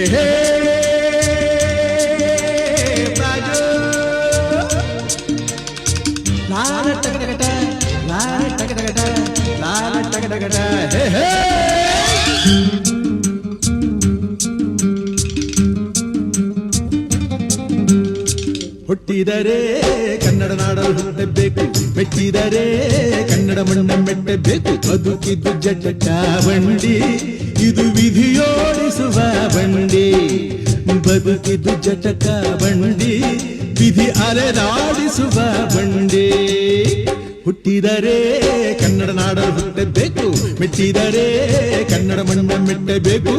ಏಹೇ ಬಾಜು ಲಾಲ ಟಗಟಗಟ ಲಾಲ ಟಗಟಗಟ ಲಾಲ ಟಗಟಗಟ ಹೇ ಹೇ ಹುಟ್ಟಿದರೆ ಕನ್ನಡ ನಾಡಲು ಹುಟ್ಟಬೇಕು, ಮೆಟ್ಟಿದರೆ ಕನ್ನಡ ಮಣ್ಣ ಮೆಟ್ಟಬೇಕು. ಬದುಕಿದ್ದು ಜಟಕ ಬಂಡಿ, ಇದು ವಿಧಿಯೋಡಿಸುವ ಬಂಡಿ. ಬದುಕಿದ್ದು ಜಟಕ ಬಂಡಿ, ವಿಧಿ ಅಲೆದಾಡಿಸುವ ಬಂಡಿ. ಹುಟ್ಟಿದರೆ ಕನ್ನಡ ನಾಡಲು ಹುಟ್ಟಬೇಕು, ಮೆಟ್ಟಿದರೆ ಕನ್ನಡ ಮಣ್ಣ ಮೆಟ್ಟಬೇಕು.